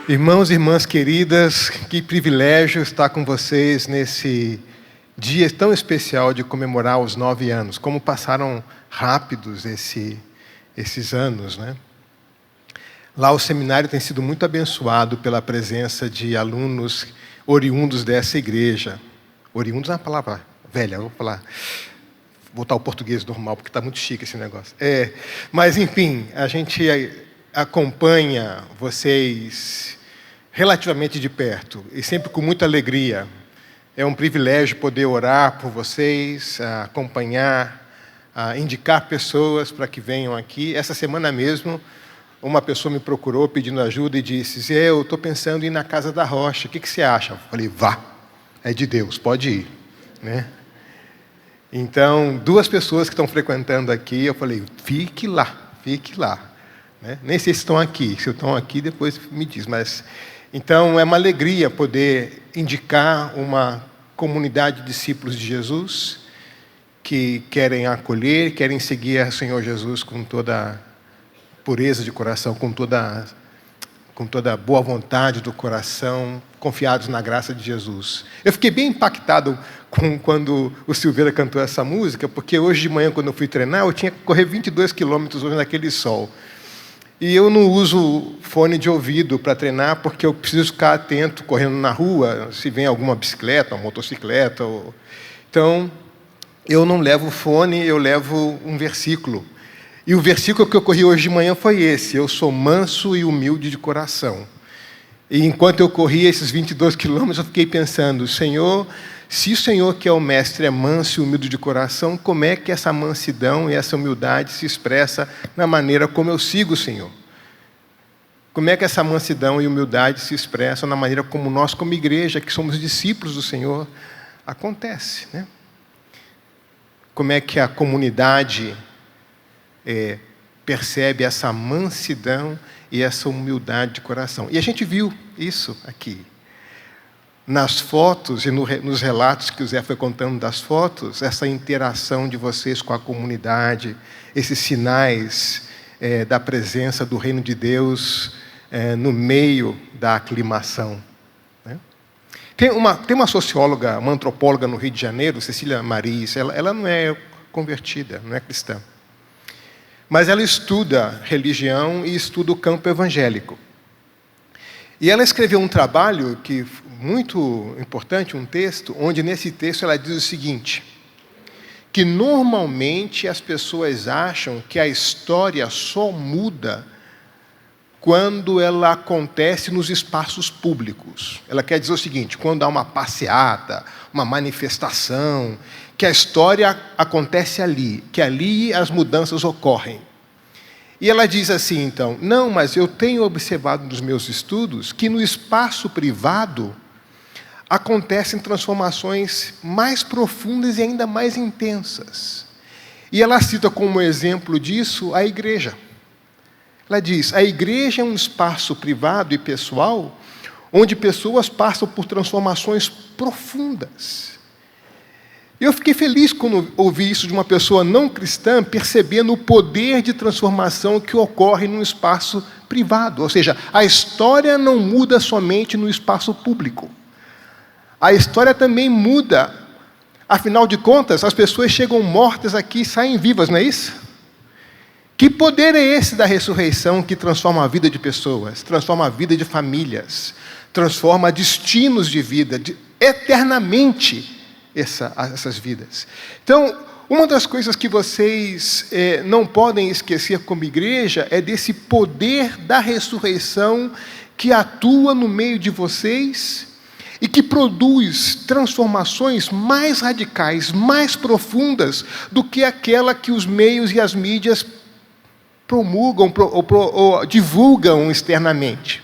Irmãos e irmãs queridas, que privilégio estar com vocês nesse dia tão especial de comemorar os 9 anos. Como passaram rápidos esses anos, né? Lá o seminário tem sido muito abençoado pela presença de alunos oriundos dessa igreja. Oriundos é uma palavra velha, eu vou falar. Voltar ao português normal, porque está muito chique esse negócio. Mas, enfim, a gente acompanha vocês relativamente de perto e sempre com muita alegria. É um privilégio poder orar por vocês, acompanhar, indicar pessoas para que venham aqui. Essa semana mesmo, uma pessoa me procurou pedindo ajuda e disse: Zé, eu estou pensando em ir na Casa da Rocha, o que você acha? Eu falei: vá, é de Deus, pode ir, né? Então, 2 pessoas que estão frequentando aqui, eu falei: fique lá, né? Nem sei se estão aqui, se estão aqui depois me diz, mas... Então, é uma alegria poder indicar uma comunidade de discípulos de Jesus que querem acolher, querem seguir o Senhor Jesus com toda pureza de coração, com toda boa vontade do coração, confiados na graça de Jesus. Eu fiquei bem impactado quando o Silveira cantou essa música, porque hoje de manhã, quando eu fui treinar, eu tinha que correr 22 quilômetros hoje naquele sol. E eu não uso fone de ouvido para treinar, porque eu preciso ficar atento, correndo na rua, se vem alguma bicicleta, uma motocicleta. Então, eu não levo fone, eu levo um versículo. E o versículo que eu corri hoje de manhã foi esse: eu sou manso e humilde de coração. E enquanto eu corria esses 22 quilômetros, eu fiquei pensando: Senhor, se o Senhor, que é o mestre, é manso e humilde de coração, como é que essa mansidão e essa humildade se expressa na maneira como eu sigo o Senhor? Como é que essa mansidão e humildade se expressam na maneira como nós, como igreja, que somos discípulos do Senhor, acontece, né? Como é que a comunidade percebe essa mansidão e essa humildade de coração? E a gente viu isso aqui. Nas fotos e nos relatos que o Zé foi contando das fotos, essa interação de vocês com a comunidade, esses sinais da presença do reino de Deus no meio da aclimação, né? Tem uma socióloga, uma antropóloga no Rio de Janeiro, Cecília Maris, ela não é convertida, não é cristã, mas ela estuda religião e estuda o campo evangélico. E ela escreveu um trabalho que muito importante, um texto, onde nesse texto ela diz o seguinte: que normalmente as pessoas acham que a história só muda quando ela acontece nos espaços públicos. Ela quer dizer o seguinte: quando há uma passeata, uma manifestação, que a história acontece ali, que ali as mudanças ocorrem. E ela diz assim, então: não, mas eu tenho observado nos meus estudos que no espaço privado acontecem transformações mais profundas e ainda mais intensas. E ela cita como exemplo disso a igreja. Ela diz: a igreja é um espaço privado e pessoal onde pessoas passam por transformações profundas. Eu fiquei feliz quando ouvi isso de uma pessoa não cristã, percebendo o poder de transformação que ocorre num espaço privado. Ou seja, a história não muda somente no espaço público. A história também muda. Afinal de contas, as pessoas chegam mortas aqui e saem vivas, não é isso? Que poder é esse da ressurreição que transforma a vida de pessoas, transforma a vida de famílias, transforma destinos de vida, eternamente essas vidas? Então, uma das coisas que vocês não podem esquecer como igreja é desse poder da ressurreição que atua no meio de vocês e que produz transformações mais radicais, mais profundas do que aquela que os meios e as mídias promulgam ou divulgam externamente.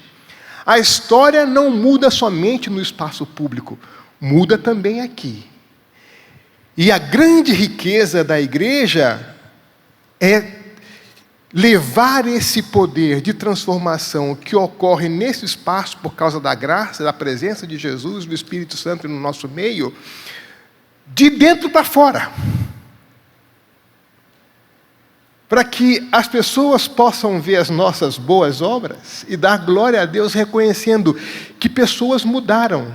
A história não muda somente no espaço público, muda também aqui. E a grande riqueza da igreja é levar esse poder de transformação que ocorre nesse espaço por causa da graça, da presença de Jesus, do Espírito Santo no nosso meio, de dentro para fora. para que as pessoas possam ver as nossas boas obras e dar glória a Deus, reconhecendo que pessoas mudaram.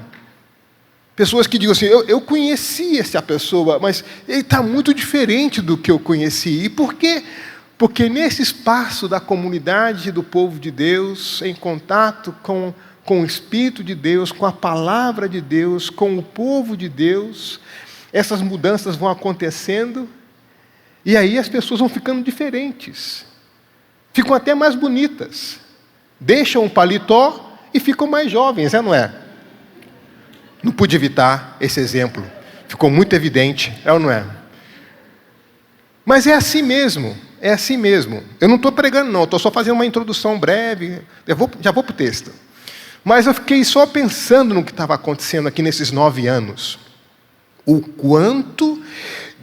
Pessoas que digam assim, eu conheci essa pessoa, mas ele está muito diferente do que eu conheci. E por quê? Porque nesse espaço da comunidade do povo de Deus, em contato com o Espírito de Deus, com a palavra de Deus, com o povo de Deus, essas mudanças vão acontecendo, e aí as pessoas vão ficando diferentes. Ficam até mais bonitas. Deixam o paletó e ficam mais jovens, não é? Não pude evitar esse exemplo. Ficou muito evidente, é ou não é? Mas é assim mesmo, é assim mesmo. Eu não estou pregando, não, estou só fazendo uma introdução breve, já vou para o texto. Mas eu fiquei só pensando no que estava acontecendo aqui nesses 9 anos. O quanto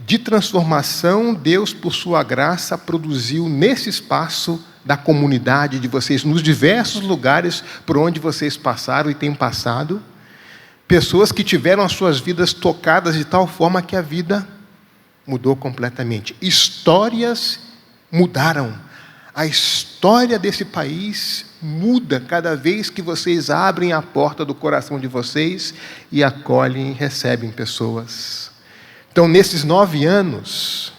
de transformação Deus, por sua graça, produziu nesse espaço da comunidade de vocês, nos diversos lugares por onde vocês passaram e têm passado. Pessoas que tiveram as suas vidas tocadas de tal forma que a vida mudou completamente. Histórias mudaram. A história desse país muda cada vez que vocês abrem a porta do coração de vocês e acolhem e recebem pessoas. Então, nesses 9 anos,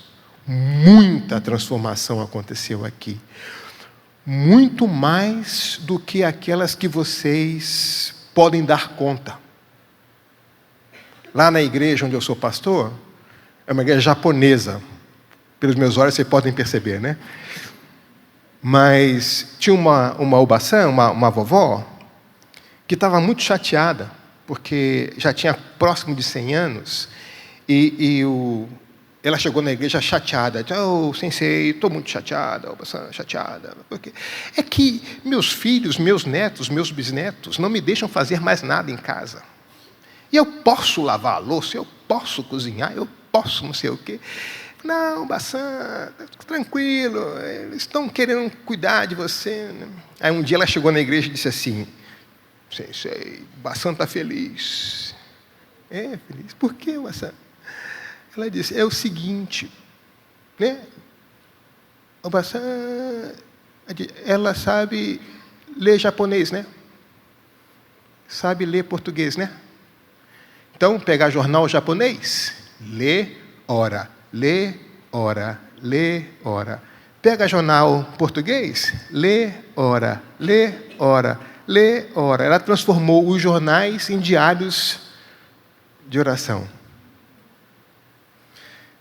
muita transformação aconteceu aqui. Muito mais do que aquelas que vocês podem dar conta. Lá na igreja onde eu sou pastor, é uma igreja japonesa. Pelos meus olhos vocês podem perceber, né? Mas tinha uma ubaçã, uma vovó, que estava muito chateada, porque já tinha próximo de 100 anos, ela chegou na igreja chateada. Oh, sensei, estou muito chateada, ubaçã, chateada. Porque é que meus filhos, meus netos, meus bisnetos não me deixam fazer mais nada em casa. E eu posso lavar a louça, eu posso cozinhar, eu posso não sei o quê. Não, Baçan, tranquilo, eles estão querendo cuidar de você. Aí um dia ela chegou na igreja e disse assim, sensei, Baçan está feliz. É, feliz. Por quê, Baçan? Ela disse, é o seguinte, né? O Baçan, ela sabe ler japonês, né? Sabe ler português, né? Então, pegar jornal japonês, lê, ora. Lê, ora, lê, ora. Pega jornal português, lê, ora, lê, ora, lê, ora. Ela transformou os jornais em diários de oração.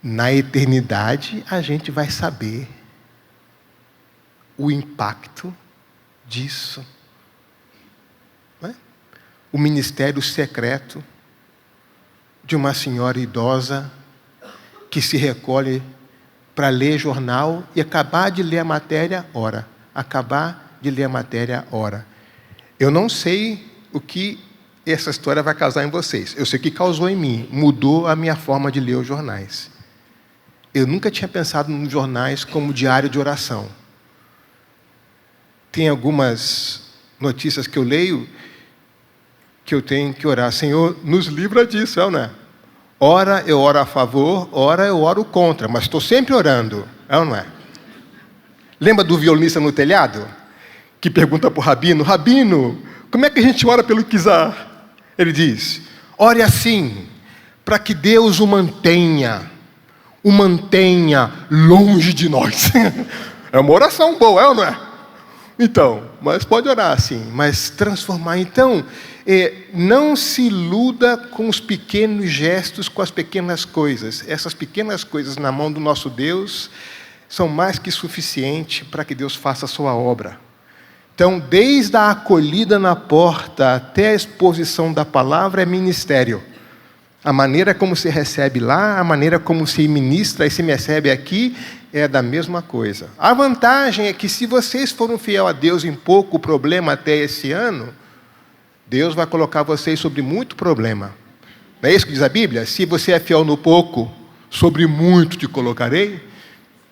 Na eternidade, a gente vai saber o impacto disso. Não é? O ministério secreto de uma senhora idosa que se recolhe para ler jornal e acabar de ler a matéria, ora. Acabar de ler a matéria, ora. Eu não sei o que essa história vai causar em vocês. Eu sei o que causou em mim. Mudou a minha forma de ler os jornais. Eu nunca tinha pensado nos jornais como diário de oração. Tem algumas notícias que eu leio que eu tenho que orar. Senhor, nos livra disso, não é? Ora eu oro a favor, ora eu oro contra, mas estou sempre orando, é ou não é? Lembra do violinista no telhado? Que pergunta para o Rabino, Rabino, como é que a gente ora pelo Kizar? Ele diz, ore assim, para que Deus o mantenha longe de nós. É uma oração boa, é ou não é? Então, mas pode orar assim, mas transformar. Então, não se iluda com os pequenos gestos, com as pequenas coisas. Essas pequenas coisas na mão do nosso Deus são mais que suficiente para que Deus faça a sua obra. Então, desde a acolhida na porta até a exposição da palavra é ministério. A maneira como se recebe lá, a maneira como se ministra e se recebe aqui é da mesma coisa. A vantagem é que se vocês foram fiel a Deus em pouco problema até esse ano, Deus vai colocar vocês sobre muito problema. Não é isso que diz a Bíblia? Se você é fiel no pouco, sobre muito te colocarei.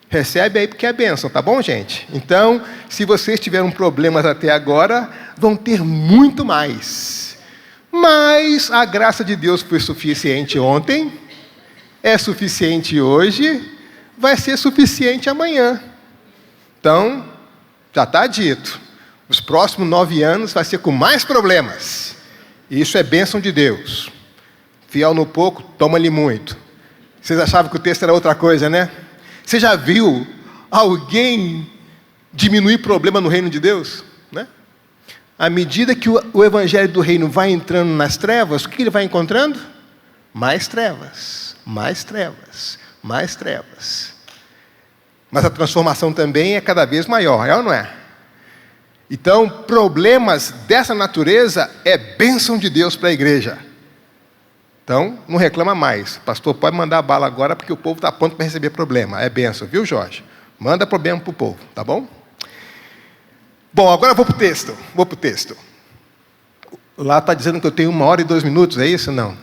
Recebe aí porque é bênção, tá bom, gente? Então, se vocês tiveram problemas até agora, vão ter muito mais. Mas a graça de Deus foi suficiente ontem, é suficiente hoje, vai ser suficiente amanhã. Então, já está dito. Os próximos 9 anos vai ser com mais problemas. E isso é bênção de Deus. Fiel no pouco, toma-lhe muito. Vocês achavam que o texto era outra coisa, né? Você já viu alguém diminuir problema no reino de Deus? Né? À medida que o evangelho do reino vai entrando nas trevas, o que ele vai encontrando? Mais trevas, mais trevas, mais trevas. Mas a transformação também é cada vez maior, é ou não é? Então, problemas dessa natureza é bênção de Deus para a igreja. Então, não reclama mais. Pastor, pode mandar a bala agora, porque o povo está pronto para receber problema. É bênção, viu, Jorge? Manda problema para o povo, tá bom? Bom, agora eu vou para o texto. Lá está dizendo que eu tenho 1 hora e 2 minutos, é isso? Não.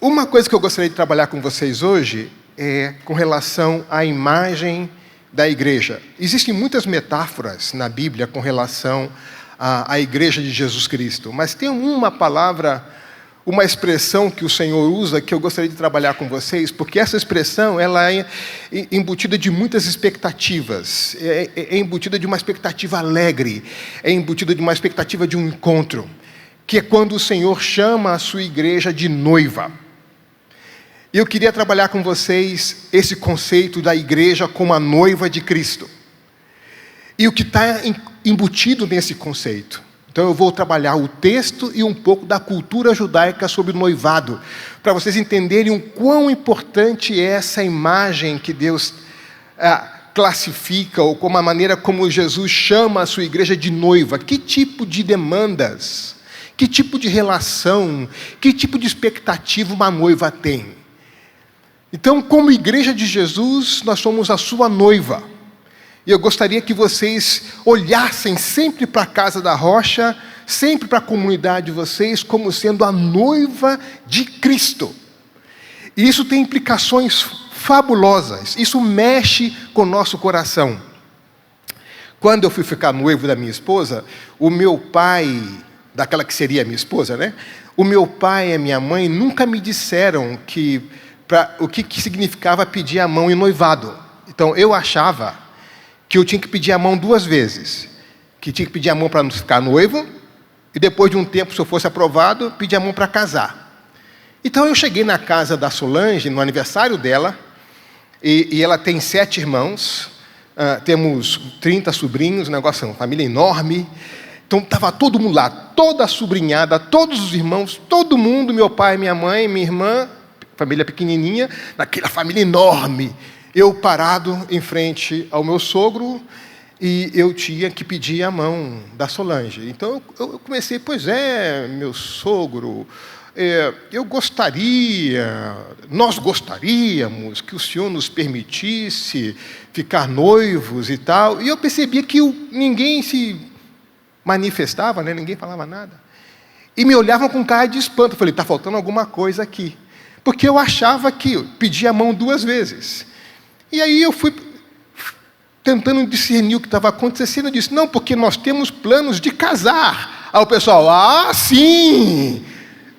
Uma coisa que eu gostaria de trabalhar com vocês hoje é com relação à imagem da igreja. Existem muitas metáforas na Bíblia com relação à igreja de Jesus Cristo, mas tem uma palavra, uma expressão que o Senhor usa que eu gostaria de trabalhar com vocês, porque essa expressão ela é embutida de muitas expectativas, é embutida de uma expectativa alegre, é embutida de uma expectativa de um encontro, que é quando o Senhor chama a sua igreja de noiva. Eu queria trabalhar com vocês esse conceito da igreja como a noiva de Cristo. E o que está embutido nesse conceito. Então eu vou trabalhar o texto e um pouco da cultura judaica sobre o noivado, para vocês entenderem o quão importante é essa imagem que Deus classifica, ou como a maneira como Jesus chama a sua igreja de noiva. Que tipo de demandas, que tipo de relação, que tipo de expectativa uma noiva tem? Então, como igreja de Jesus, nós somos a sua noiva. E eu gostaria que vocês olhassem sempre para a Casa da Rocha, sempre para a comunidade de vocês, como sendo a noiva de Cristo. E isso tem implicações fabulosas. Isso mexe com o nosso coração. Quando eu fui ficar noivo da minha esposa, o meu pai, daquela que seria a minha esposa, né? O meu pai e a minha mãe nunca me disseram o que significava pedir a mão em noivado. Então, eu achava que eu tinha que pedir a mão 2 vezes. Que tinha que pedir a mão para ficar noivo, e depois de um tempo, se eu fosse aprovado, pedir a mão para casar. Então, eu cheguei na casa da Solange, no aniversário dela, e ela tem 7 irmãos, temos 30 sobrinhos, um negócio, uma família enorme. Então, estava todo mundo lá, toda a sobrinhada, todos os irmãos, todo mundo, meu pai, minha mãe, minha irmã, família pequenininha, naquela família enorme. Eu parado em frente ao meu sogro e eu tinha que pedir a mão da Solange. Então eu comecei, pois é, meu sogro, nós gostaríamos que o senhor nos permitisse ficar noivos e tal. E eu percebia que ninguém se manifestava, né? Ninguém falava nada. E me olhavam com cara de espanto. Eu falei, está faltando alguma coisa aqui. Porque eu achava que eu pedia a mão 2 vezes. E aí eu fui tentando discernir o que estava acontecendo. Eu disse, não, porque nós temos planos de casar. Aí o pessoal, sim!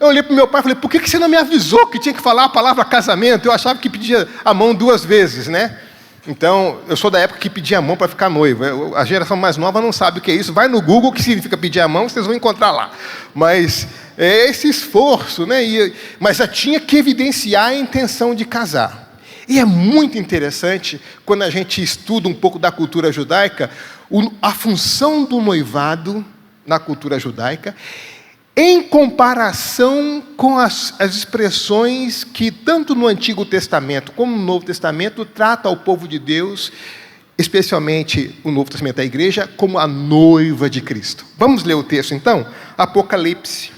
Eu olhei para o meu pai e falei, por que você não me avisou que tinha que falar a palavra casamento? Eu achava que pedia a mão 2 vezes, né? Então, eu sou da época que pedia a mão para ficar noivo. A geração mais nova não sabe o que é isso. Vai no Google, o que significa pedir a mão, vocês vão encontrar lá. Mas é esse esforço, né? Mas já tinha que evidenciar a intenção de casar. E é muito interessante, quando a gente estuda um pouco da cultura judaica, a função do noivado na cultura judaica, em comparação com as expressões que, tanto no Antigo Testamento como no Novo Testamento, trata o povo de Deus, especialmente o Novo Testamento da igreja, como a noiva de Cristo. Vamos ler o texto, então? Apocalipse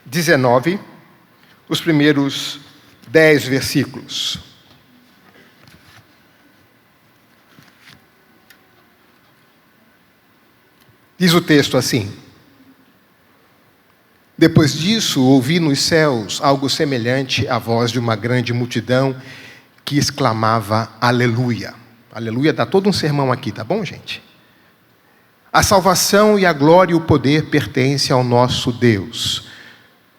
19, os primeiros 10 versículos. Diz o texto assim: depois disso, ouvi nos céus algo semelhante à voz de uma grande multidão que exclamava, aleluia. Aleluia, dá todo um sermão aqui, tá bom, gente? A salvação e a glória e o poder pertencem ao nosso Deus,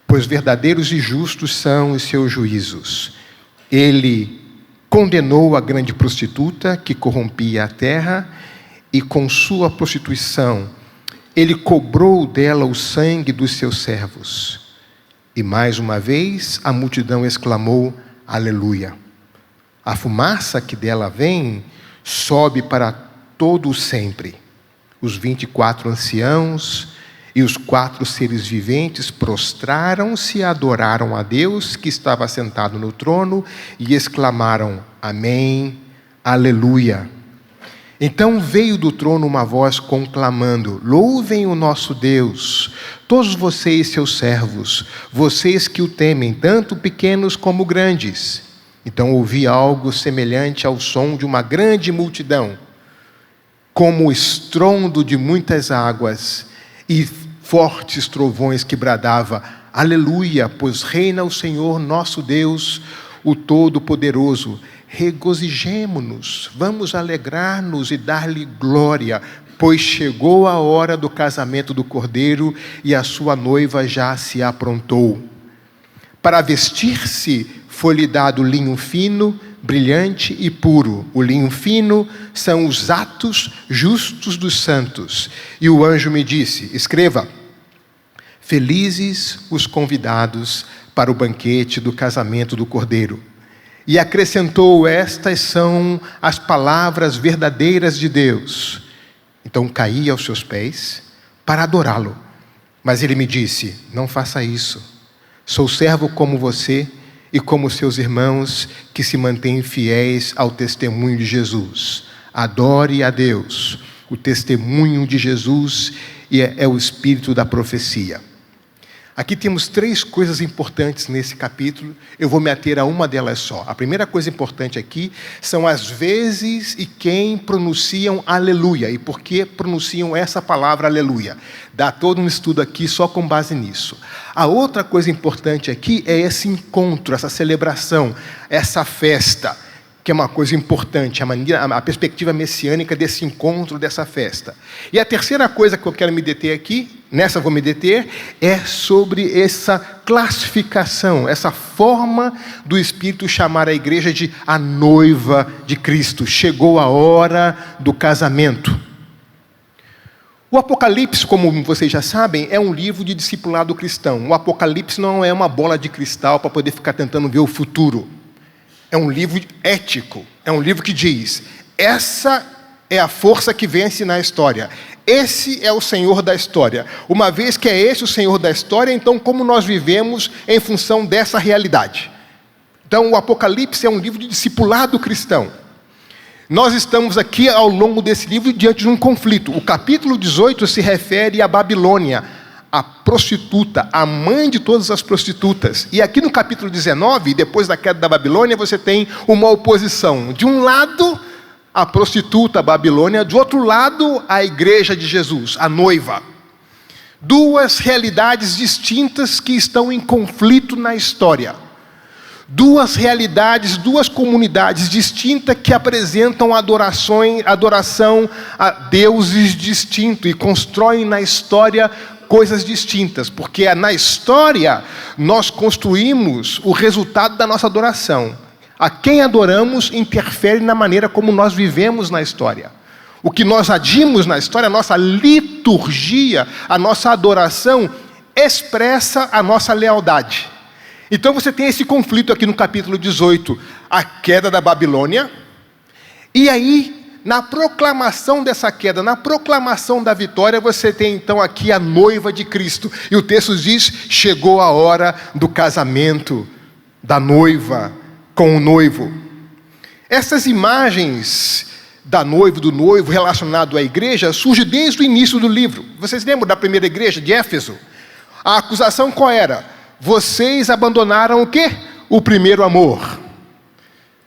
pois verdadeiros e justos são os seus juízos. Ele condenou a grande prostituta que corrompia a terra, e com sua prostituição ele cobrou dela o sangue dos seus servos. E mais uma vez a multidão exclamou: Aleluia! A fumaça que dela vem sobe para todo o sempre. Os 24 anciãos e os 4 seres viventes prostraram-se e adoraram a Deus que estava sentado no trono e exclamaram: Amém, Aleluia! Então veio do trono uma voz conclamando: Louvem o nosso Deus, todos vocês seus servos, vocês que o temem, tanto pequenos como grandes. Então ouvi algo semelhante ao som de uma grande multidão, como o estrondo de muitas águas, e fortes trovões que bradava: Aleluia, pois reina o Senhor nosso Deus, o Todo-Poderoso. Regozijemo-nos, vamos alegrar-nos e dar-lhe glória, pois chegou a hora do casamento do Cordeiro e a sua noiva já se aprontou. Para vestir-se foi-lhe dado linho fino, brilhante e puro. O linho fino são os atos justos dos santos. E o anjo me disse: Escreva: Felizes os convidados para o banquete do casamento do Cordeiro. E acrescentou: Estas são as palavras verdadeiras de Deus. Então caí aos seus pés para adorá-lo. Mas ele me disse: Não faça isso. Sou servo como você e como seus irmãos que se mantêm fiéis ao testemunho de Jesus. Adore a Deus. O testemunho de Jesus é o espírito da profecia. Aqui temos 3 coisas importantes nesse capítulo. Eu vou me ater a uma delas só. A primeira coisa importante aqui são as vezes e quem pronunciam aleluia. E por que pronunciam essa palavra aleluia. Dá todo um estudo aqui só com base nisso. A outra coisa importante aqui é esse encontro, essa celebração, essa festa, que é uma coisa importante, a perspectiva messiânica desse encontro, dessa festa. E a terceira coisa que eu quero me deter aqui, nessa eu vou me deter, é sobre essa classificação, essa forma do Espírito chamar a igreja de a noiva de Cristo. Chegou a hora do casamento. O Apocalipse, como vocês já sabem, é um livro de discipulado cristão. O Apocalipse não é uma bola de cristal para poder ficar tentando ver o futuro. É um livro ético, é um livro que diz: essa é a força que vence na história. Esse é o Senhor da história. Uma vez que é esse o Senhor da história, então como nós vivemos em função dessa realidade? Então o Apocalipse é um livro de discipulado cristão. Nós estamos aqui ao longo desse livro diante de um conflito. O capítulo 18 se refere à Babilônia, a prostituta, a mãe de todas as prostitutas. E aqui no capítulo 19, depois da queda da Babilônia, você tem uma oposição. De um lado, a prostituta, a Babilônia. Do outro lado, a igreja de Jesus, a noiva. 2 realidades distintas que estão em conflito na história. 2 realidades, 2 comunidades distintas que apresentam adoração a deuses distintos e constroem na história coisas distintas, porque na história nós construímos o resultado da nossa adoração. A quem adoramos interfere na maneira como nós vivemos na história. O que nós agimos na história, a nossa liturgia, a nossa adoração, expressa a nossa lealdade. Então você tem esse conflito aqui no capítulo 18, a queda da Babilônia, e aí, na proclamação dessa queda, na proclamação da vitória, você tem então aqui a noiva de Cristo. E o texto diz: chegou a hora do casamento da noiva com o noivo. Essas imagens da noiva, do noivo relacionado à igreja, surgem desde o início do livro. Vocês lembram da primeira igreja de Éfeso? A acusação qual era? Vocês abandonaram o quê? O primeiro amor.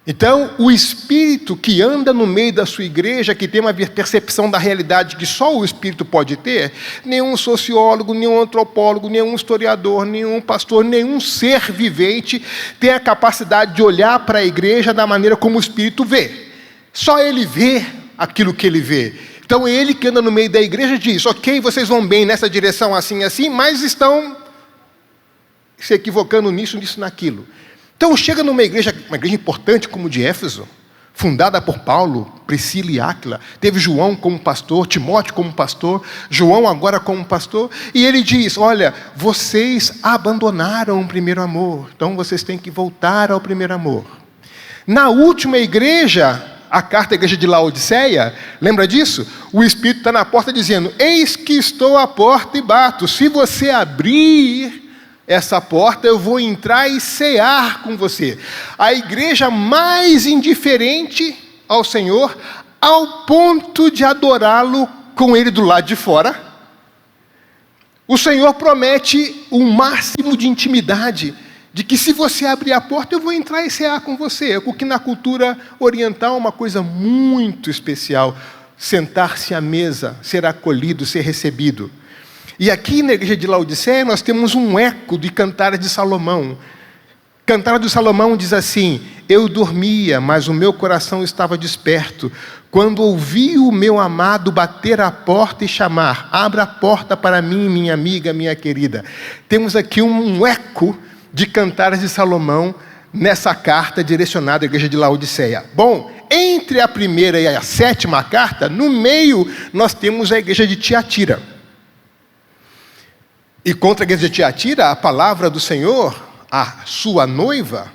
Então, o Espírito que anda no meio da sua igreja, que tem uma percepção da realidade que só o Espírito pode ter, nenhum sociólogo, nenhum antropólogo, nenhum historiador, nenhum pastor, nenhum ser vivente tem a capacidade de olhar para a igreja da maneira como o Espírito vê. Só ele vê aquilo que ele vê. Então, ele que anda no meio da igreja diz: ok, vocês vão bem nessa direção assim, assim, mas estão se equivocando nisso, naquilo. Então chega numa igreja, uma igreja importante como de Éfeso, fundada por Paulo, Priscila e Áquila, teve João como pastor, Timóteo como pastor, João agora como pastor, e ele diz, olha, vocês abandonaram o primeiro amor, então vocês têm que voltar ao primeiro amor. Na última igreja, a carta à igreja de Laodiceia, lembra disso? O Espírito está na porta dizendo, eis que estou à porta e bato, se você abrir essa porta, eu vou entrar e cear com você. A igreja mais indiferente ao Senhor, ao ponto de adorá-lo com ele do lado de fora. O Senhor promete um máximo de intimidade, de que se você abrir a porta, eu vou entrar e cear com você. O que na cultura oriental é uma coisa muito especial, sentar-se à mesa, ser acolhido, ser recebido. E aqui na igreja de Laodiceia nós temos um eco de Cantares de Salomão. Cantares de Salomão diz assim, eu dormia, mas o meu coração estava desperto, quando ouvi o meu amado bater à porta e chamar, abra a porta para mim, minha amiga, minha querida. Temos aqui um eco de Cantares de Salomão nessa carta direcionada à igreja de Laodiceia. Bom, entre a primeira e a sétima carta, no meio nós temos a igreja de Tiatira. E contra a igreja de Tiatira, a palavra do Senhor, a sua noiva,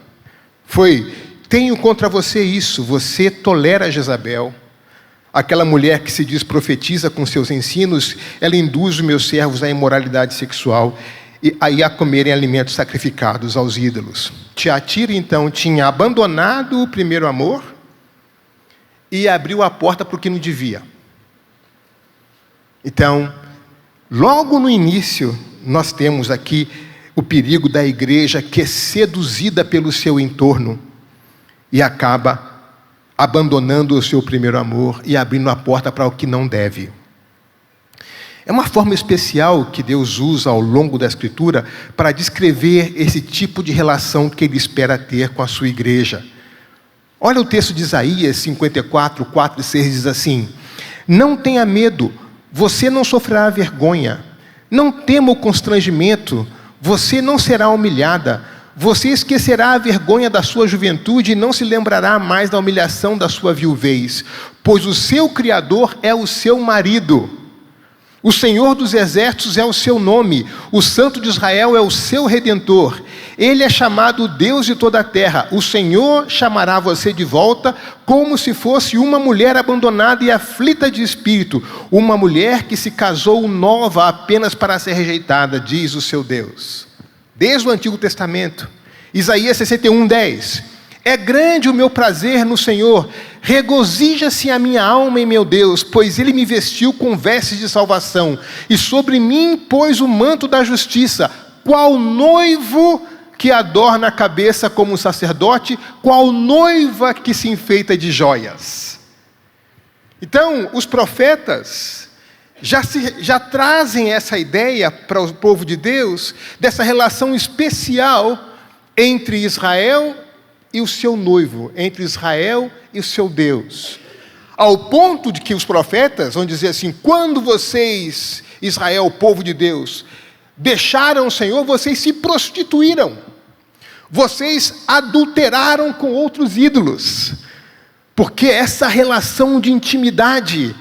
foi, tenho contra você isso, você tolera Jezabel, aquela mulher que se diz profetiza com seus ensinos, ela induz os meus servos à imoralidade sexual e a comerem alimentos sacrificados aos ídolos. Tiatira, então, tinha abandonado o primeiro amor e abriu a porta para o que não devia. Então, logo no início, nós temos aqui o perigo da igreja que é seduzida pelo seu entorno e acaba abandonando o seu primeiro amor e abrindo a porta para o que não deve. É uma forma especial que Deus usa ao longo da Escritura para descrever esse tipo de relação que Ele espera ter com a sua igreja. Olha o texto de Isaías 54, 4 e 6 diz assim, não tenha medo, você não sofrerá vergonha. Não tema o constrangimento, você não será humilhada, você esquecerá a vergonha da sua juventude e não se lembrará mais da humilhação da sua viuvez, pois o seu Criador é o seu marido, o Senhor dos Exércitos é o seu nome, o Santo de Israel é o seu Redentor, Ele é chamado Deus de toda a terra, o Senhor chamará você de volta como se fosse uma mulher abandonada e aflita de espírito, uma mulher que se casou nova apenas para ser rejeitada, diz o seu Deus. Desde o Antigo Testamento, Isaías 61, 10. É grande o meu prazer no Senhor, regozija-se a minha alma em meu Deus, pois Ele me vestiu com vestes de salvação, e sobre mim pôs o manto da justiça, qual noivo que adorna a cabeça como um sacerdote, qual noiva que se enfeita de joias. Então, os profetas já trazem essa ideia para o povo de Deus, dessa relação especial entre Israel e o seu noivo, entre Israel e o seu Deus. Ao ponto de que os profetas vão dizer assim, quando vocês, Israel, o povo de Deus, deixaram o Senhor, vocês se prostituíram. Vocês adulteraram com outros ídolos. Porque essa relação de intimidade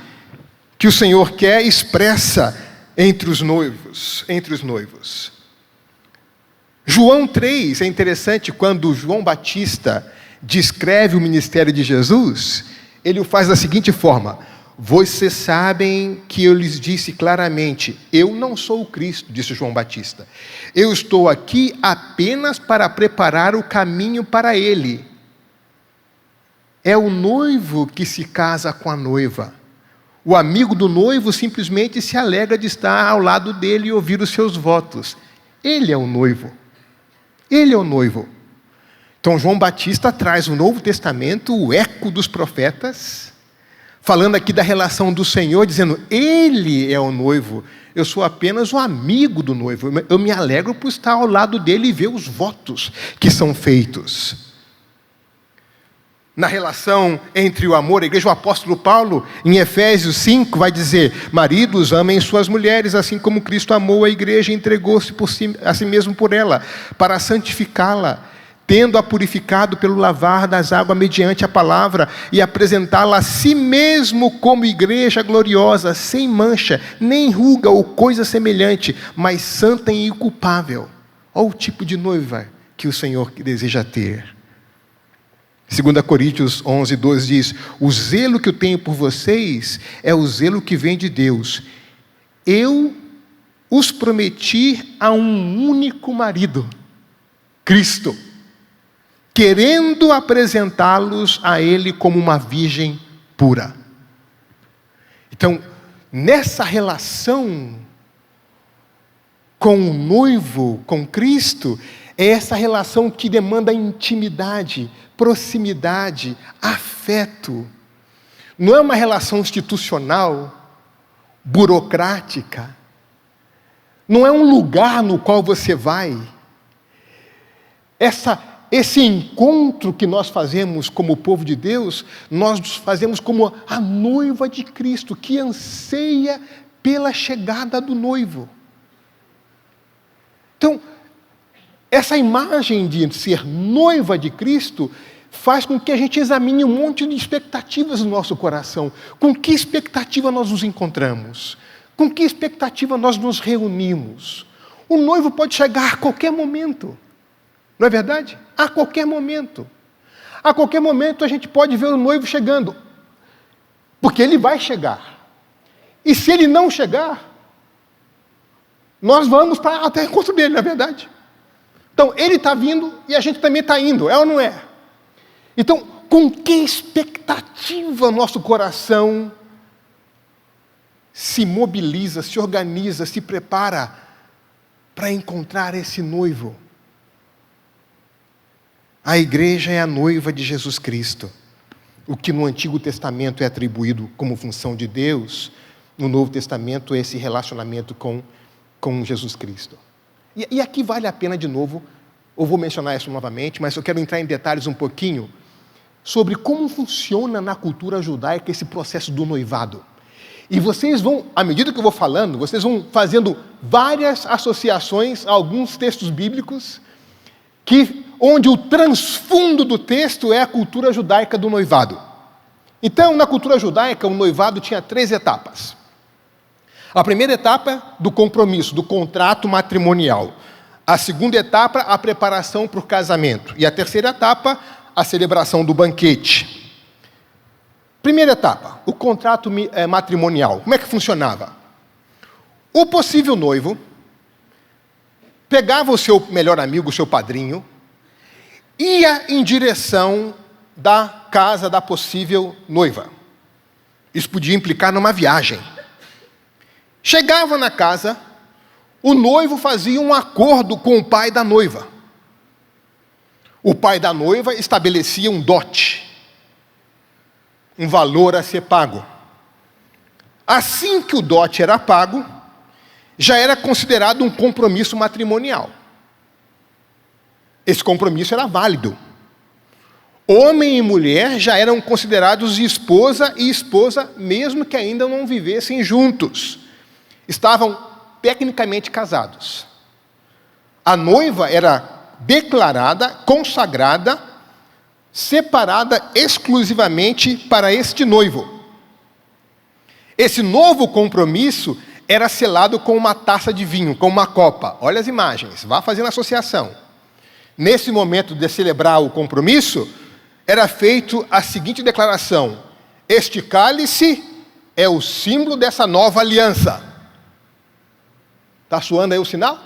que o Senhor quer expressa entre os noivos. João 3, é interessante, quando João Batista descreve o ministério de Jesus, ele o faz da seguinte forma, vocês sabem que eu lhes disse claramente, eu não sou o Cristo, disse João Batista, eu estou aqui apenas para preparar o caminho para Ele. É o noivo que se casa com a noiva. O amigo do noivo simplesmente se alegra de estar ao lado dele e ouvir os seus votos. Ele é o noivo. Ele é o noivo. Então João Batista traz o Novo Testamento, o eco dos profetas, falando aqui da relação do Senhor, dizendo, Ele é o noivo, eu sou apenas o amigo do noivo, eu me alegro por estar ao lado dele e ver os votos que são feitos. Na relação entre o amor, a igreja, o apóstolo Paulo, em Efésios 5, vai dizer, maridos, amem suas mulheres, assim como Cristo amou a igreja e entregou-se a si mesmo por ela, para santificá-la, tendo-a purificado pelo lavar das águas mediante a palavra, e apresentá-la a si mesmo como igreja gloriosa, sem mancha, nem ruga ou coisa semelhante, mas santa e inculpável. Olha o tipo de noiva que o Senhor deseja ter. 2 Coríntios 11, 12 diz: o zelo que eu tenho por vocês é o zelo que vem de Deus. Eu os prometi a um único marido, Cristo, querendo apresentá-los a Ele como uma virgem pura. Então, nessa relação com o noivo, com Cristo, é essa relação que demanda intimidade, proximidade, afeto. Não é uma relação institucional, burocrática. Não é um lugar no qual você vai. Esse encontro que nós fazemos como povo de Deus, nós fazemos como a noiva de Cristo, que anseia pela chegada do noivo. Então, essa imagem de ser noiva de Cristo faz com que a gente examine um monte de expectativas no nosso coração. Com que expectativa nós nos encontramos? Com que expectativa nós nos reunimos? O noivo pode chegar a qualquer momento. Não é verdade? A qualquer momento. A qualquer momento a gente pode ver o noivo chegando. Porque ele vai chegar. E se ele não chegar, nós vamos até o encontro dele, não é verdade? Então, ele está vindo e a gente também está indo, é ou não é? Então, com que expectativa nosso coração se mobiliza, se organiza, se prepara para encontrar esse noivo? A igreja é a noiva de Jesus Cristo. O que no Antigo Testamento é atribuído como função de Deus, no Novo Testamento é esse relacionamento com Jesus Cristo. E aqui vale a pena de novo, eu vou mencionar isso novamente, mas eu quero entrar em detalhes um pouquinho sobre como funciona na cultura judaica esse processo do noivado. E vocês vão, à medida que eu vou falando, vocês vão fazendo várias associações a alguns textos bíblicos onde o transfundo do texto é a cultura judaica do noivado. Então, na cultura judaica, o noivado tinha 3 etapas. A primeira etapa, do compromisso, do contrato matrimonial. A segunda etapa, a preparação para o casamento. E a terceira etapa, a celebração do banquete. Primeira etapa, o contrato matrimonial. Como é que funcionava? O possível noivo pegava o seu melhor amigo, o seu padrinho, ia em direção da casa da possível noiva. Isso podia implicar numa viagem. Chegava na casa, o noivo fazia um acordo com o pai da noiva. O pai da noiva estabelecia um dote, um valor a ser pago. Assim que o dote era pago, já era considerado um compromisso matrimonial. Esse compromisso era válido. Homem e mulher já eram considerados esposa e esposa, mesmo que ainda não vivessem juntos. Estavam tecnicamente casados. A noiva era declarada, consagrada, separada exclusivamente para este noivo. Esse novo compromisso era selado com uma taça de vinho, com uma copa. Olha as imagens, vá fazendo associação. Nesse momento de celebrar o compromisso, era feito a seguinte declaração: este cálice é o símbolo dessa nova aliança. Está soando aí o sinal?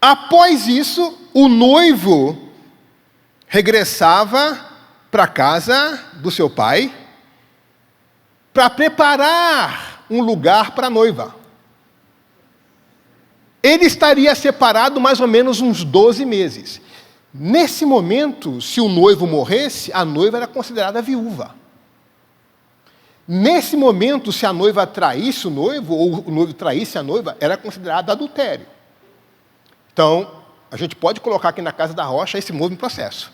Após isso, o noivo regressava para a casa do seu pai para preparar um lugar para a noiva. Ele estaria separado mais ou menos uns 12 meses. Nesse momento, se o noivo morresse, a noiva era considerada viúva. Nesse momento, se a noiva traísse o noivo, ou o noivo traísse a noiva, era considerado adultério. Então, a gente pode colocar aqui na Casa da Rocha esse mesmo processo.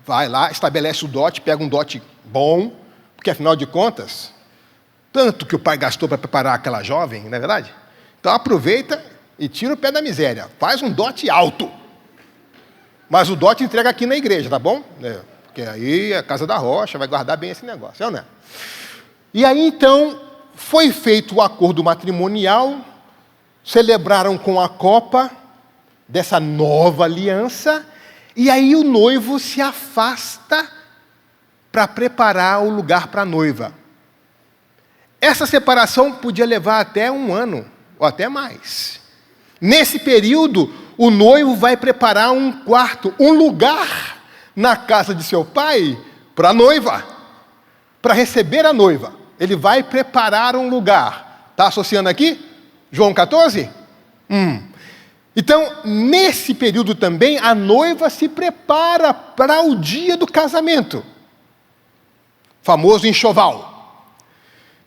Vai lá, estabelece o dote, pega um dote bom, porque afinal de contas, tanto que o pai gastou para preparar aquela jovem, não é verdade? Então aproveita e tira o pé da miséria, faz um dote alto. Mas o dote entrega aqui na igreja, tá bom? Porque aí a Casa da Rocha vai guardar bem esse negócio, é ou não é? E aí, então, foi feito o acordo matrimonial, celebraram com a copa dessa nova aliança, e aí o noivo se afasta para preparar o lugar para a noiva. Essa separação podia levar até 1 ano, ou até mais. Nesse período, o noivo vai preparar um quarto, um lugar na casa de seu pai para a noiva, para receber a noiva. Ele vai preparar um lugar. Está associando aqui? João 14? Então, nesse período também, a noiva se prepara para o dia do casamento. Famoso enxoval.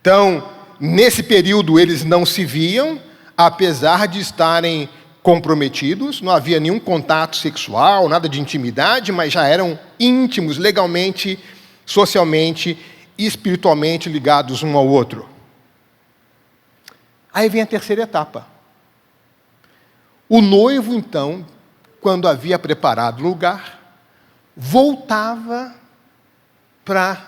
Então, nesse período eles não se viam, apesar de estarem comprometidos, não havia nenhum contato sexual, nada de intimidade, mas já eram íntimos, legalmente, socialmente e espiritualmente ligados um ao outro. Aí vem a terceira etapa. O noivo, então, quando havia preparado o lugar, voltava para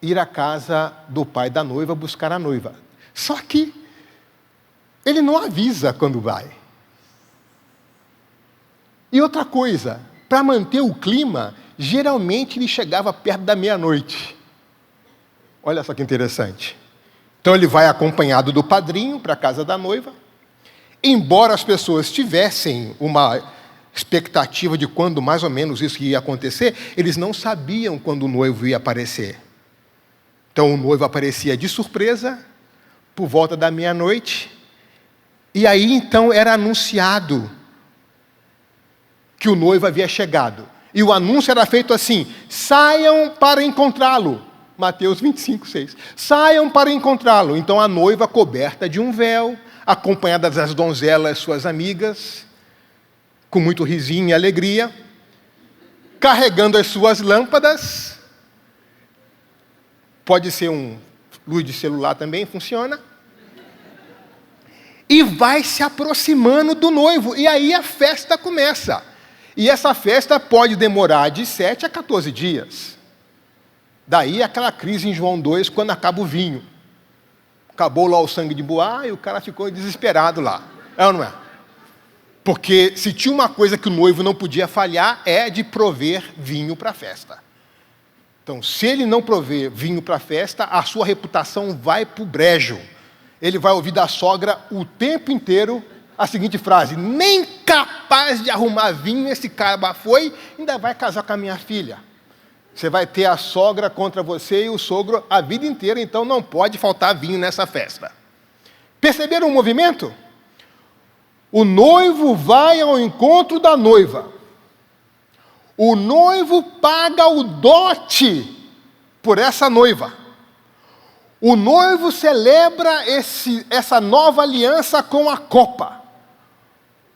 ir à casa do pai da noiva buscar a noiva. Só que ele não avisa quando vai. E outra coisa, para manter o clima, geralmente ele chegava perto da meia-noite. Olha só que interessante. Então ele vai acompanhado do padrinho para a casa da noiva. Embora as pessoas tivessem uma expectativa de quando mais ou menos isso ia acontecer, eles não sabiam quando o noivo ia aparecer. Então o noivo aparecia de surpresa, por volta da meia-noite, e aí então era anunciado que o noivo havia chegado. E o anúncio era feito assim: saiam para encontrá-lo. Mateus 25, 6. Saiam para encontrá-lo. Então a noiva coberta de um véu, acompanhada das donzelas, suas amigas, com muito risinho e alegria, carregando as suas lâmpadas. Pode ser luz de celular também, funciona. E vai se aproximando do noivo. E aí a festa começa. E essa festa pode demorar de 7 a 14 dias. Daí aquela crise em João 2, quando acaba o vinho. Acabou lá o sangue de Boá e o cara ficou desesperado lá. É ou não é? Porque se tinha uma coisa que o noivo não podia falhar, é de prover vinho para a festa. Então, se ele não prover vinho para a festa, a sua reputação vai para o brejo. Ele vai ouvir da sogra o tempo inteiro a seguinte frase: nem capaz de arrumar vinho esse cara foi, ainda vai casar com a minha filha. Você vai ter a sogra contra você e o sogro a vida inteira, então não pode faltar vinho nessa festa. Perceberam o movimento? O noivo vai ao encontro da noiva. O noivo paga o dote por essa noiva. O noivo celebra essa nova aliança com a copa.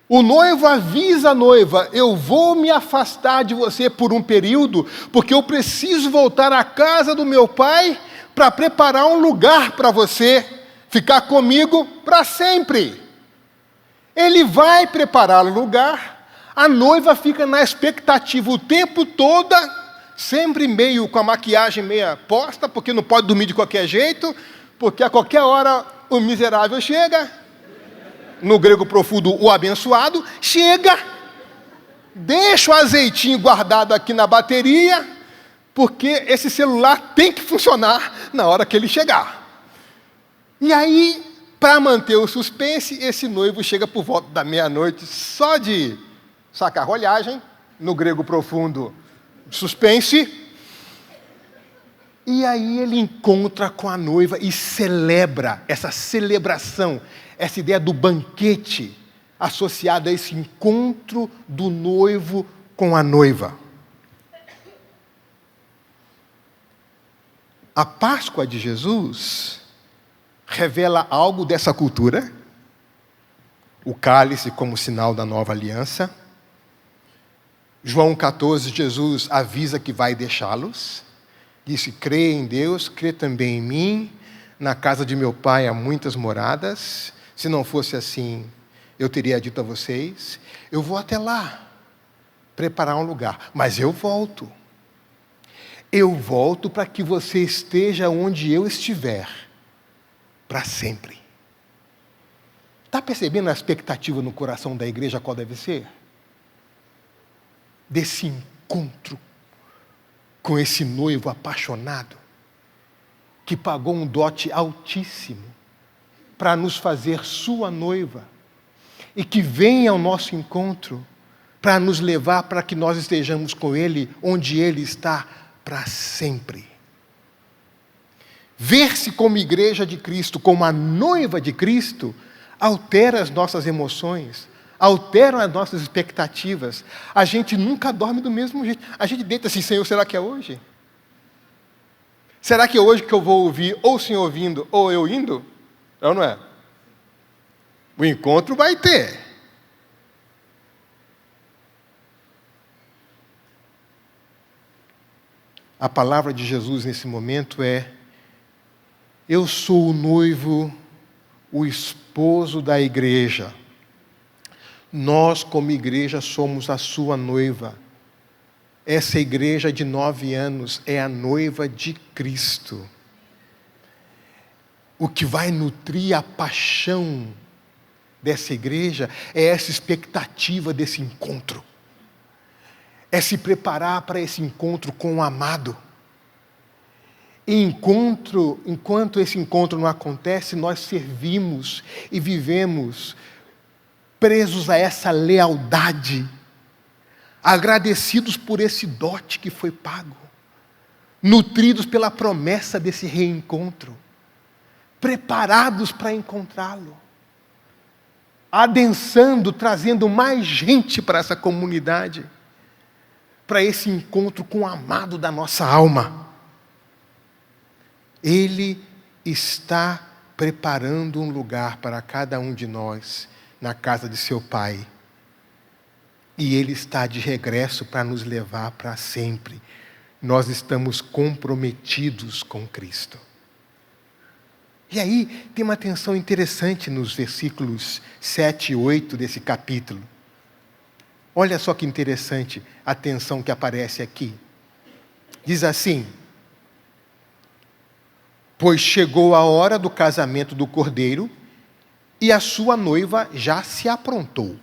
O noivo avisa a noiva: eu vou me afastar de você por um período, porque eu preciso voltar à casa do meu pai para preparar um lugar para você ficar comigo para sempre. Ele vai preparar o lugar, a noiva fica na expectativa o tempo todo, sempre meio com a maquiagem meia posta, porque não pode dormir de qualquer jeito, porque a qualquer hora o miserável chega, no grego profundo, o abençoado, chega, deixa o azeitinho guardado aqui na bateria, porque esse celular tem que funcionar na hora que ele chegar. E aí, para manter o suspense, esse noivo chega por volta da meia-noite, só de sacarrolhagem, no grego profundo, suspense. E aí ele encontra com a noiva e celebra essa celebração, essa ideia do banquete associada a esse encontro do noivo com a noiva. A Páscoa de Jesus revela algo dessa cultura, o cálice como sinal da nova aliança. João 14, Jesus avisa que vai deixá-los. Disse: crê em Deus, crê também em mim. Na casa de meu pai há muitas moradas. Se não fosse assim, eu teria dito a vocês: eu vou até lá, preparar um lugar. Mas eu volto. Eu volto para que você esteja onde eu estiver, para sempre. Está percebendo a expectativa no coração da igreja qual deve ser? Desse encontro com esse noivo apaixonado, que pagou um dote altíssimo para nos fazer sua noiva, e que vem ao nosso encontro para nos levar para que nós estejamos com Ele, onde Ele está, para sempre. Ver-se como igreja de Cristo, como a noiva de Cristo, altera as nossas emoções, altera as nossas expectativas. A gente nunca dorme do mesmo jeito. A gente deita assim: Senhor, será que é hoje? Será que é hoje que eu vou ouvir, ou o Senhor ouvindo, ou eu indo? Não, não é? O encontro vai ter. A palavra de Jesus nesse momento é: eu sou o noivo, o esposo da igreja. Nós, como igreja, somos a sua noiva. Essa igreja de 9 anos é a noiva de Cristo. O que vai nutrir a paixão dessa igreja é essa expectativa desse encontro. É se preparar para esse encontro com o amado. E enquanto esse encontro não acontece, nós servimos e vivemos presos a essa lealdade, agradecidos por esse dote que foi pago, nutridos pela promessa desse reencontro, preparados para encontrá-lo, adensando, trazendo mais gente para essa comunidade, para esse encontro com o amado da nossa alma. Ele está preparando um lugar para cada um de nós na casa de seu Pai. E Ele está de regresso para nos levar para sempre. Nós estamos comprometidos com Cristo. E aí tem uma atenção interessante nos versículos 7 e 8 desse capítulo. Olha só que interessante a tensão que aparece aqui. Diz assim: pois chegou a hora do casamento do Cordeiro, e a sua noiva já se aprontou.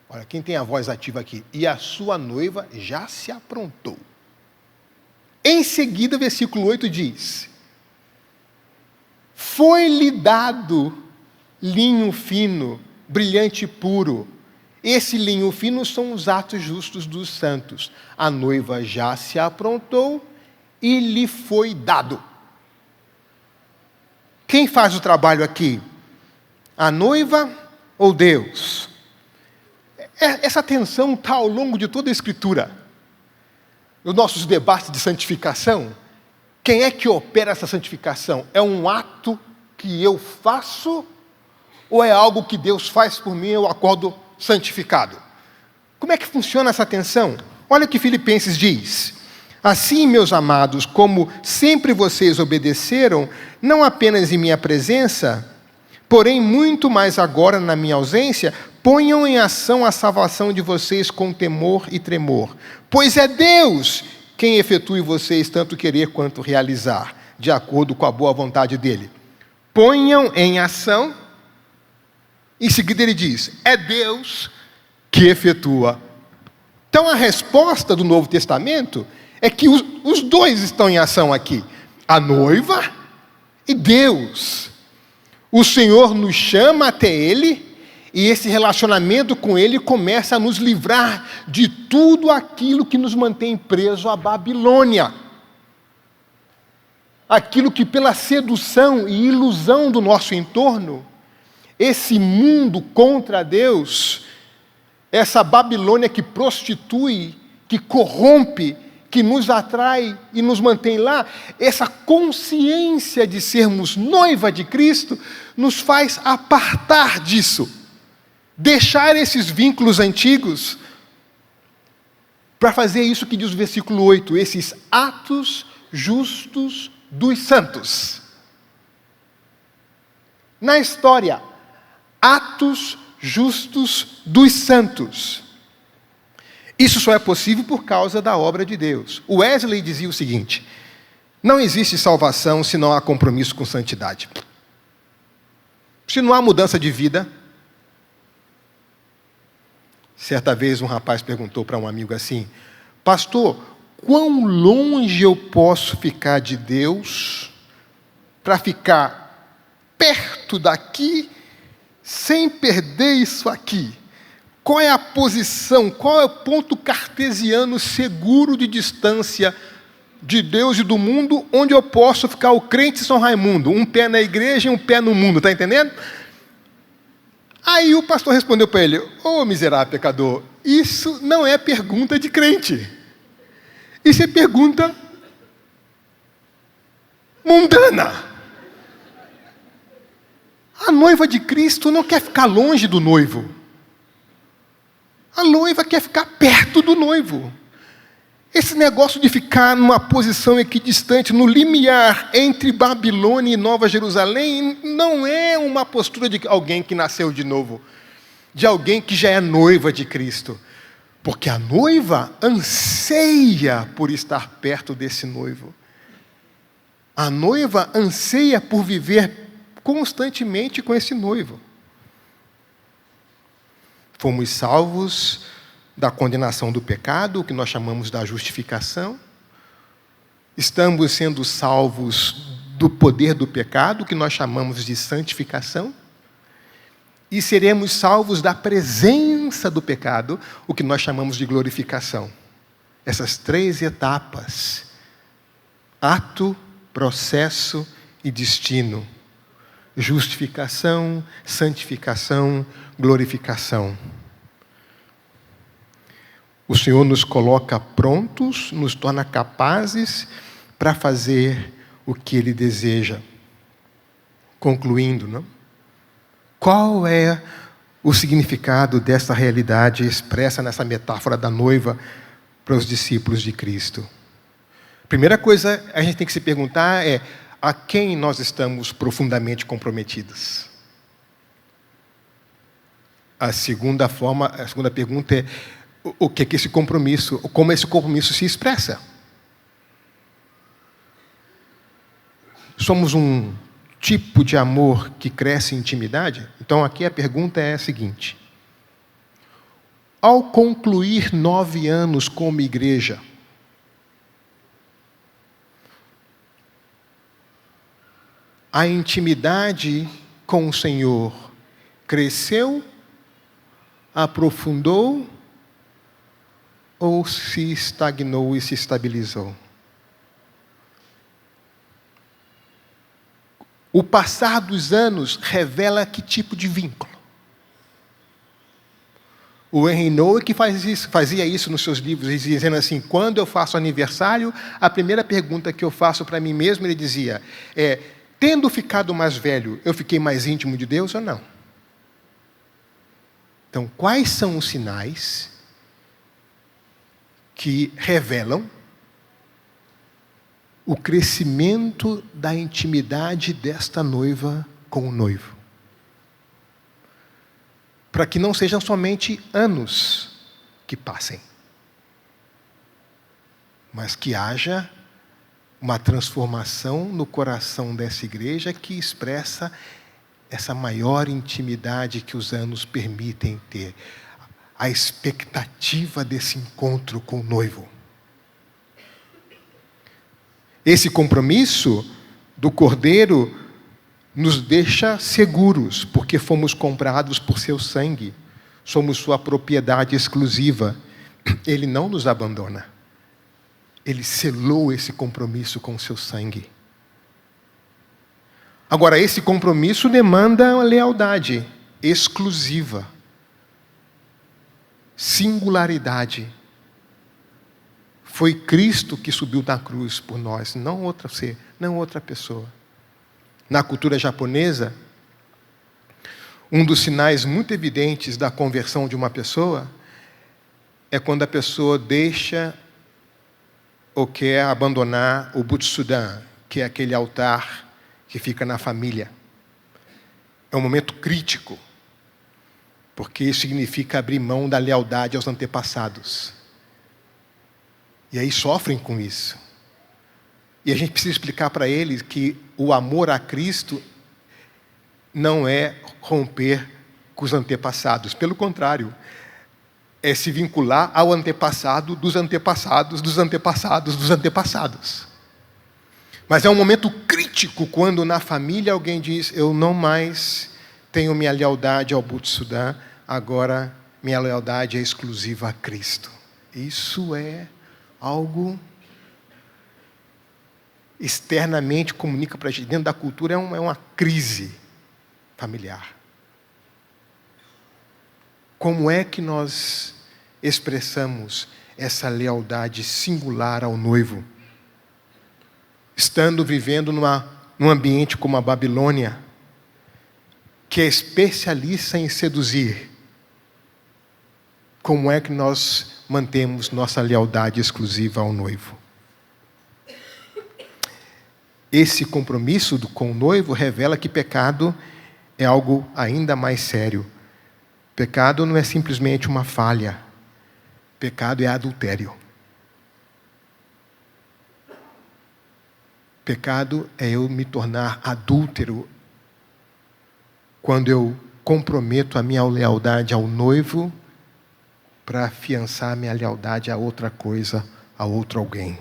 Olha, quem tem a voz ativa aqui? E a sua noiva já se aprontou. Em seguida, versículo 8 diz: foi-lhe dado linho fino, brilhante e puro. Esse linho fino são os atos justos dos santos. A noiva já se aprontou e lhe foi dado. Quem faz o trabalho aqui? A noiva ou Deus? Essa tensão está ao longo de toda a Escritura. Nos nossos debates de santificação, quem é que opera essa santificação? É um ato que eu faço ou é algo que Deus faz por mim e eu acordo santificado? Como é que funciona essa tensão? Olha o que Filipenses diz: assim, meus amados, como sempre vocês obedeceram, não apenas em minha presença, porém muito mais agora na minha ausência, ponham em ação a salvação de vocês com temor e tremor. Pois é Deus quem efetua em vocês tanto querer quanto realizar, de acordo com a boa vontade dEle. Ponham em ação. Em seguida ele diz: é Deus que efetua. Então a resposta do Novo Testamento é que os dois estão em ação aqui. A noiva e Deus. O Senhor nos chama até Ele, e esse relacionamento com Ele começa a nos livrar de tudo aquilo que nos mantém preso à Babilônia. Aquilo que pela sedução e ilusão do nosso entorno, esse mundo contra Deus, essa Babilônia que prostitui, que corrompe, que nos atrai e nos mantém lá, essa consciência de sermos noiva de Cristo, nos faz apartar disso, deixar esses vínculos antigos, para fazer isso que diz o versículo 8, esses atos justos dos santos. Na história, atos justos dos santos. Isso só é possível por causa da obra de Deus. O Wesley dizia o seguinte: não existe salvação se não há compromisso com santidade. Se não há mudança de vida. Certa vez um rapaz perguntou para um amigo assim: pastor, quão longe eu posso ficar de Deus para ficar perto daqui sem perder isso aqui? Qual é a posição, qual é o ponto cartesiano seguro de distância de Deus e do mundo, onde eu posso ficar o crente São Raimundo, um pé na igreja e um pé no mundo, está entendendo? Aí o pastor respondeu para ele: ô miserável pecador, isso não é pergunta de crente, isso é pergunta mundana. A noiva de Cristo não quer ficar longe do noivo. A noiva quer ficar perto do noivo. Esse negócio de ficar numa posição equidistante, no limiar entre Babilônia e Nova Jerusalém, não é uma postura de alguém que nasceu de novo, de alguém que já é noiva de Cristo. Porque a noiva anseia por estar perto desse noivo. A noiva anseia por viver constantemente com esse noivo. Fomos salvos da condenação do pecado, o que nós chamamos da justificação. Estamos sendo salvos do poder do pecado, o que nós chamamos de santificação. E seremos salvos da presença do pecado, o que nós chamamos de glorificação. Essas 3 etapas: ato, processo e destino. Justificação, santificação, glorificação. O Senhor nos coloca prontos, nos torna capazes para fazer o que Ele deseja. Concluindo, não? Qual é o significado dessa realidade expressa nessa metáfora da noiva para os discípulos de Cristo? Primeira coisa a gente tem que se perguntar é: a quem nós estamos profundamente comprometidos? A segunda pergunta é: o que é esse compromisso, como esse compromisso se expressa? Somos um tipo de amor que cresce em intimidade? Então aqui a pergunta é a seguinte: ao concluir 9 anos como igreja, a intimidade com o Senhor cresceu, aprofundou ou se estagnou e se estabilizou? O passar dos anos revela que tipo de vínculo. O Henry Nouwen que fazia isso nos seus livros, dizendo assim: quando eu faço aniversário, a primeira pergunta que eu faço para mim mesmo, ele dizia, tendo ficado mais velho, eu fiquei mais íntimo de Deus ou não? Então, quais são os sinais que revelam o crescimento da intimidade desta noiva com o noivo? Para que não sejam somente anos que passem, mas que haja uma transformação no coração dessa igreja que expressa essa maior intimidade que os anos permitem ter, a expectativa desse encontro com o noivo. Esse compromisso do Cordeiro nos deixa seguros, porque fomos comprados por seu sangue, somos sua propriedade exclusiva. Ele não nos abandona. Ele selou esse compromisso com o seu sangue. Agora, esse compromisso demanda uma lealdade exclusiva, singularidade. Foi Cristo que subiu na cruz por nós, não outro ser, não outra pessoa. Na cultura japonesa, um dos sinais muito evidentes da conversão de uma pessoa é quando a pessoa deixa ou quer abandonar o Butsudan, que é aquele altar que fica na família. É um momento crítico, porque isso significa abrir mão da lealdade aos antepassados. E aí sofrem com isso. E a gente precisa explicar para eles que o amor a Cristo não é romper com os antepassados. Pelo contrário, é se vincular ao antepassado dos antepassados, dos antepassados, dos antepassados. Mas é um momento crítico quando na família alguém diz: eu não mais tenho minha lealdade ao Butsudã, agora minha lealdade é exclusiva a Cristo. Isso é algo externamente comunica para a gente. Dentro da cultura é uma crise familiar. Como é que nós expressamos essa lealdade singular ao noivo? Estando vivendo num ambiente como a Babilônia, que é especialista em seduzir, como é que nós mantemos nossa lealdade exclusiva ao noivo? Esse compromisso com o noivo revela que pecado é algo ainda mais sério. Pecado não é simplesmente uma falha. Pecado é adultério. Pecado é eu me tornar adúltero quando eu comprometo a minha lealdade ao noivo para afiançar minha lealdade a outra coisa, a outro alguém.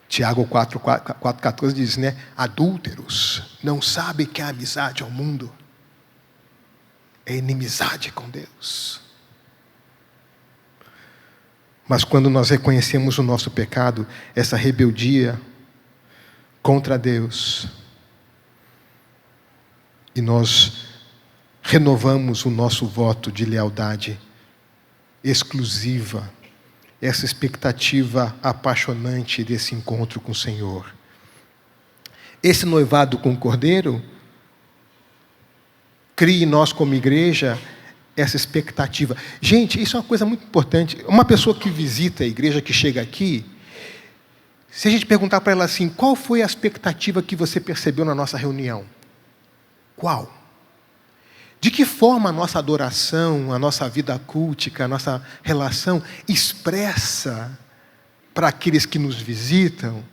Tiago 4,14 diz, né? Adúlteros não sabem que a amizade ao mundo é inimizade com Deus. Mas quando nós reconhecemos o nosso pecado, essa rebeldia contra Deus, e nós renovamos o nosso voto de lealdade exclusiva, essa expectativa apaixonante desse encontro com o Senhor. Esse noivado com o Cordeiro cria em nós como igreja essa expectativa. Gente, isso é uma coisa muito importante. Uma pessoa que visita a igreja, que chega aqui, se a gente perguntar para ela assim, qual foi a expectativa que você percebeu na nossa reunião? Qual? De que forma a nossa adoração, a nossa vida cultica, a nossa relação expressa para aqueles que nos visitam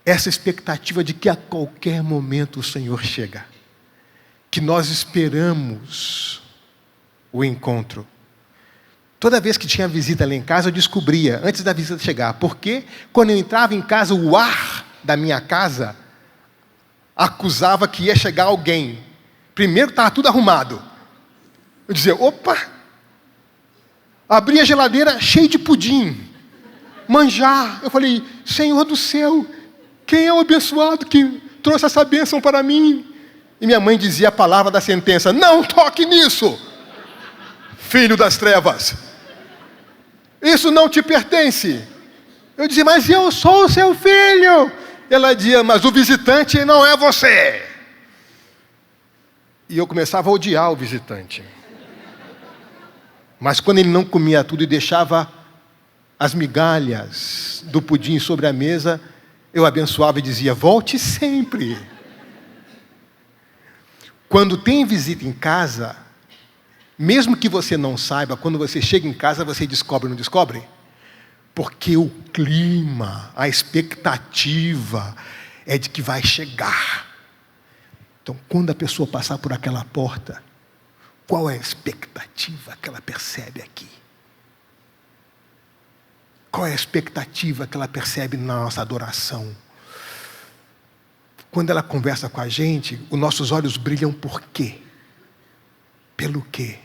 essa expectativa de que a qualquer momento o Senhor chega, que nós esperamos o encontro. Toda vez que tinha visita lá em casa, eu descobria, antes da visita chegar, porque quando eu entrava em casa, o ar da minha casa acusava que ia chegar alguém. Primeiro estava tudo arrumado. Eu dizia, opa! Abri a geladeira cheia de pudim, manjar. Eu falei, Senhor do céu, quem é o abençoado que trouxe essa bênção para mim? E minha mãe dizia a palavra da sentença, não toque nisso, filho das trevas. Isso não te pertence. Eu dizia, mas eu sou o seu filho. Ela dizia, mas o visitante não é você. E eu começava a odiar o visitante. Mas quando ele não comia tudo e deixava as migalhas do pudim sobre a mesa, eu abençoava e dizia, volte sempre. Quando tem visita em casa, mesmo que você não saiba, quando você chega em casa, você descobre, não descobre? Porque o clima, a expectativa é de que vai chegar. Então, quando a pessoa passar por aquela porta, qual é a expectativa que ela percebe aqui? Qual é a expectativa que ela percebe na nossa adoração? Quando ela conversa com a gente, os nossos olhos brilham por quê? Pelo quê?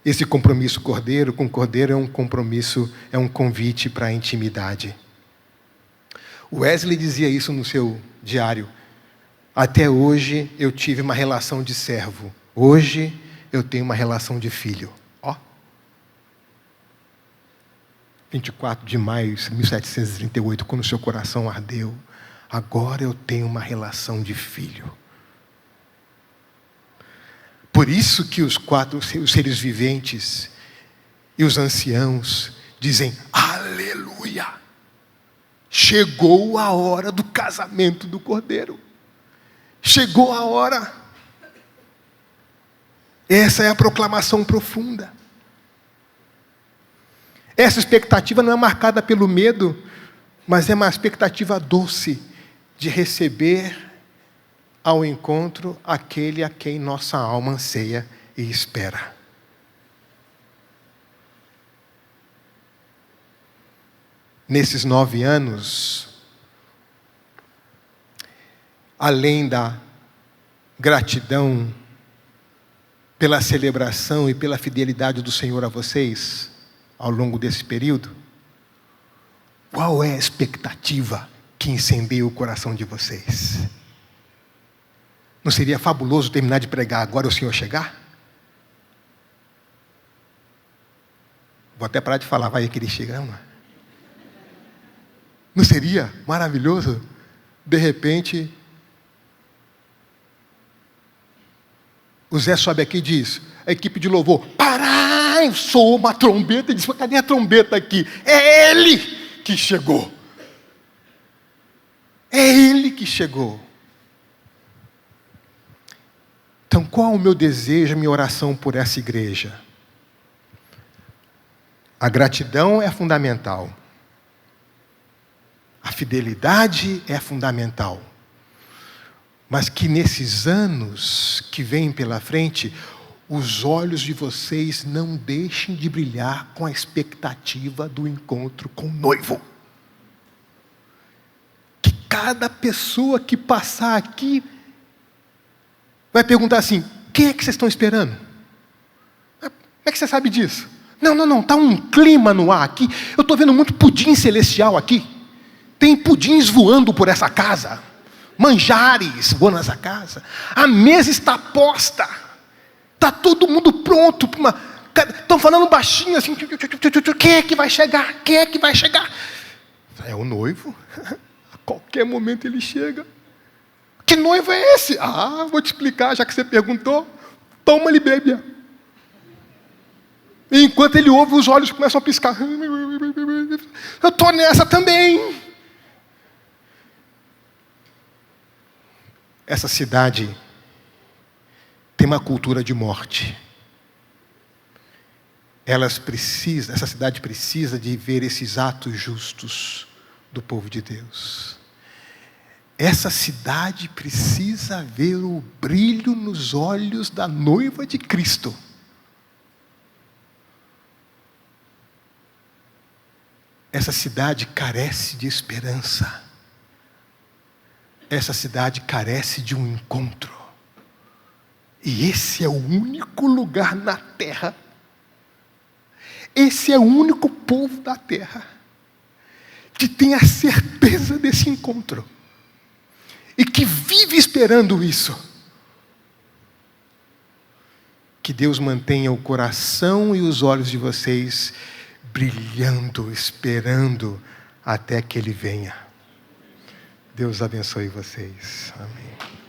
Esse compromisso com o Cordeiro é um compromisso, é um convite para a intimidade. Wesley dizia isso no seu diário. Até hoje eu tive uma relação de servo. Hoje eu tenho uma relação de filho. Ó. 24 de maio de 1738, quando o seu coração ardeu. Agora eu tenho uma relação de filho. Por isso que os seres viventes e os anciãos dizem, aleluia! Chegou a hora do casamento do Cordeiro. Chegou a hora. Essa é a proclamação profunda. Essa expectativa não é marcada pelo medo, mas é uma expectativa doce de receber ao encontro aquele a quem nossa alma anseia e espera. Nesses 9 anos, além da gratidão pela celebração e pela fidelidade do Senhor a vocês, ao longo desse período, qual é a expectativa que incendeia o coração de vocês? Não seria fabuloso terminar de pregar agora e o Senhor chegar? Vou até parar de falar, vai que ele chega, não é? Não seria maravilhoso? De repente, o Zé sobe aqui e diz, a equipe de louvor, parai, soa uma trombeta, e diz, cadê a trombeta aqui? É ele que chegou. É ele que chegou. Então, qual o meu desejo, a minha oração por essa igreja? A gratidão é fundamental. A fidelidade é fundamental. Mas que nesses anos que vêm pela frente, os olhos de vocês não deixem de brilhar com a expectativa do encontro com o noivo. Que cada pessoa que passar aqui vai perguntar assim, quem é que vocês estão esperando? Como é que você sabe disso? Não, está um clima no ar aqui. Eu estou vendo muito pudim celestial aqui. Tem pudins voando por essa casa. Manjares voando nessa casa. A mesa está posta. Está todo mundo pronto. Estão falando baixinho assim. Quem é que vai chegar? Quem é que vai chegar? É o noivo. A qualquer momento ele chega. Que noivo é esse? Ah, vou te explicar, já que você perguntou. Toma-lhe, bebia. E enquanto ele ouve, os olhos começam a piscar. Eu estou nessa também. Essa cidade tem uma cultura de morte. Essa cidade precisa de ver esses atos justos do povo de Deus. Essa cidade precisa ver o brilho nos olhos da noiva de Cristo. Essa cidade carece de esperança. Essa cidade carece de um encontro. E esse é o único lugar na terra. Esse é o único povo da terra que tem a certeza desse encontro. E que vive esperando isso. Que Deus mantenha o coração e os olhos de vocês brilhando, esperando até que Ele venha. Deus abençoe vocês. Amém.